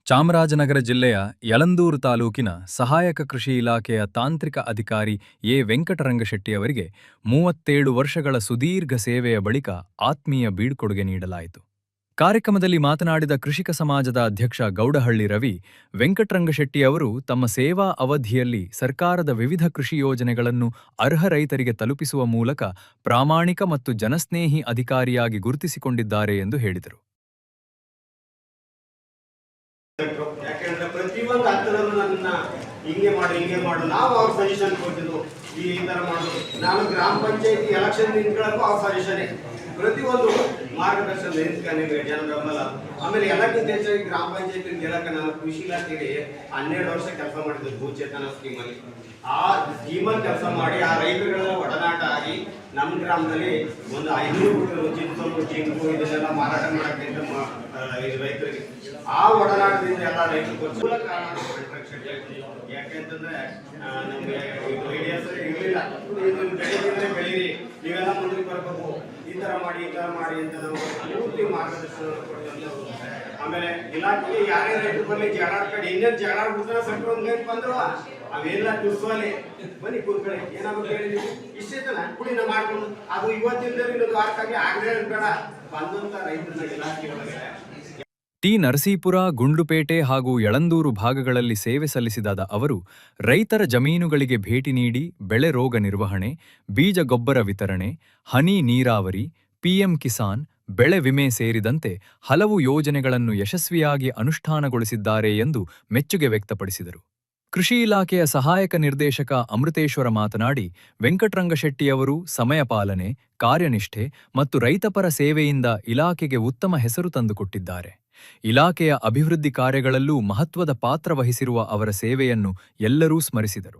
ಚಾಮರಾಜನಗರ ಜಿಲ್ಲೆಯ ಯಳಂದೂರು ತಾಲೂಕಿನ ಸಹಾಯಕ ಕೃಷಿ ಇಲಾಖೆಯ ತಾಂತ್ರಿಕ ಅಧಿಕಾರಿ ಎ ವೆಂಕಟರಂಗಶೆಟ್ಟಿಯವರಿಗೆ 37 ವರ್ಷಗಳ ಸುದೀರ್ಘ ಸೇವೆಯ ಬಳಿಕ ಆತ್ಮೀಯ ಬೀಳ್ಕೊಡುಗೆ ನೀಡಲಾಯಿತು. ಕಾರ್ಯಕ್ರಮದಲ್ಲಿ ಮಾತನಾಡಿದ ಕೃಷಿಕ ಸಮಾಜದ ಅಧ್ಯಕ್ಷ ಗೌಡಹಳ್ಳಿ ರವಿ, ವೆಂಕಟರಂಗಶೆಟ್ಟಿಯವರು ತಮ್ಮ ಸೇವಾ ಅವಧಿಯಲ್ಲಿ ಸರ್ಕಾರದ ವಿವಿಧ ಕೃಷಿ ಯೋಜನೆಗಳನ್ನು ಅರ್ಹ ರೈತರಿಗೆ ತಲುಪಿಸುವ ಮೂಲಕ ಪ್ರಾಮಾಣಿಕ ಮತ್ತು ಜನಸ್ನೇಹಿ ಅಧಿಕಾರಿಯಾಗಿ ಗುರುತಿಸಿಕೊಂಡಿದ್ದಾರೆ ಎಂದು ಹೇಳಿದರು. ಯಾಕೆಂದ್ರೆ ಪ್ರತಿಯೊಂದು ಹಂತದಲ್ಲೂ ನನ್ನ ಹಿಂಗೆ ಮಾಡು ನಾವು ಅವ್ರ ಸಜೆಷನ್ ಕೊಡ್ತಿದ್ವು. ಈ ತರ ಮಾಡೋದು, ನಾನು ಗ್ರಾಮ ಪಂಚಾಯತಿ ಎಲೆಕ್ಷನ್ ನಿಂತ್ಕೊಳ್ಳಕ್ಕೂ ಅವ್ರ ಸಜೆಷನ್, ಪ್ರತಿಯೊಂದು ಮಾರ್ಗದರ್ಶನ ನಿಂತ್ಕೊಂಡು ಜನ ಬೆಂಬಲ. ಆಮೇಲೆ ಎಲ್ಲಕ್ಕಿಂತ ಹೆಚ್ಚಾಗಿ ಗ್ರಾಮ ಪಂಚಾಯತಿ ಗೆಲ್ಲಕ್ಕೆ ನಾನು ಕೃಷಿ ಇಲಾಖೆಗೆ 12 ವರ್ಷ ಕೆಲಸ ಮಾಡಿದ್ದು ಭೂಚೇತನ ಸ್ಕೀಮಲ್ಲಿ. ಆ ಸ್ಕೀಮಲ್ಲಿ ಕೆಲಸ ಮಾಡಿ ಆ ರೈತರುಗಳೆಲ್ಲ ಒಡನಾಟ ಆಗಿ ನಮ್ಮ ಗ್ರಾಮದಲ್ಲಿ ಒಂದು 500 ಚಿಂಚು ಜಿಂಕು ಇದನ್ನೆಲ್ಲ ಮಾರಾಟ ಮಾಡಕ್ಕೆ ರೈತರಿಗೆ ಆ ಒಡನಾಟದಿಂದ ಎಲ್ಲ ರೈತರು ಮೂಲ ಕಾರಣ. ಯಾಕೆಂತಂದ್ರೆ ನಮ್ಗೆ ಐಡಿಯಾಸ್ ಇರಲಿಲ್ಲ, ಬೆಳೀತಿದ್ರೆ ಬೆಳೀರಿ, ನೀವೆಲ್ಲ ಮುಂದಕ್ಕೆ ಬರ್ಬೇಕು, ಈ ತರ ಮಾಡಿ ಅಂತ ನಾವು ಪೂರ್ತಿ ಮಾರ್ಗದರ್ಶನ ಕೊಡ್ತೀವಿ. ಆಮೇಲೆ ಇಲಾಖೆಗೆ ಯಾರೇ ರೈತರು ಬರಲಿ ಜಗಳಾಡ್ಕೊಂಡು ಇನ್ನೇನು ಜಗಳಾಡ್ಬಿಡ್ತಾರೆ ಸಟ್ರು ಒಂದು ಬಂದ್ರು ಅವೆಲ್ಲ ಟುಸ್ವಾಲಿ ಬನ್ನಿ ಕೂತ್ಕೊಳ್ಳಿ, ಏನಾಗುತ್ತೆ ಹೇಳಿ ಇಷ್ಟೇ ತನ ಕುಡಿನ ಮಾಡ್ಕೊಂಡು ಅದು ಇವತ್ತಿಂದ ಇನ್ನೊಂದು ವಾರಕ್ಕಾಗಿ ಆಗದೆ ಬೇಡ ಬಂದಂತ ರೈತರನ್ನ ಇಲಾಖೆ ಒಳಗೆ ಟಿ. ನರಸೀಪುರ, ಗುಂಡ್ಲುಪೇಟೆ ಹಾಗೂ ಯಳಂದೂರು ಭಾಗಗಳಲ್ಲಿ ಸೇವೆ ಸಲ್ಲಿಸಿದಾದ ಅವರು ರೈತರ ಜಮೀನುಗಳಿಗೆ ಭೇಟಿ ನೀಡಿ ಬೆಳೆ ರೋಗ ನಿರ್ವಹಣೆ, ಬೀಜ ಗೊಬ್ಬರ ವಿತರಣೆ, ಹನಿ ನೀರಾವರಿ, ಪಿಎಂ ಕಿಸಾನ್, ಬೆಳೆ ವಿಮೆ ಸೇರಿದಂತೆ ಹಲವು ಯೋಜನೆಗಳನ್ನು ಯಶಸ್ವಿಯಾಗಿ ಅನುಷ್ಠಾನಗೊಳಿಸಿದ್ದಾರೆ ಎಂದು ಮೆಚ್ಚುಗೆ ವ್ಯಕ್ತಪಡಿಸಿದರು. ಕೃಷಿ ಇಲಾಖೆಯ ಸಹಾಯಕ ನಿರ್ದೇಶಕ ಅಮೃತೇಶ್ವರ ಮಾತನಾಡಿ, ವೆಂಕಟರಂಗಶೆಟ್ಟಿಯವರು ಸಮಯ ಪಾಲನೆ, ಕಾರ್ಯನಿಷ್ಠೆ ಮತ್ತು ರೈತಪರ ಸೇವೆಯಿಂದ ಇಲಾಖೆಗೆ ಉತ್ತಮ ಹೆಸರು ತಂದುಕೊಟ್ಟಿದ್ದಾರೆ. ಇಲಾಖೆಯ ಅಭಿವೃದ್ಧಿ ಕಾರ್ಯಗಳಲ್ಲೂ ಮಹತ್ವದ ಪಾತ್ರ ವಹಿಸಿರುವ ಅವರ ಸೇವೆಯನ್ನು ಎಲ್ಲರೂ ಸ್ಮರಿಸಿದರು.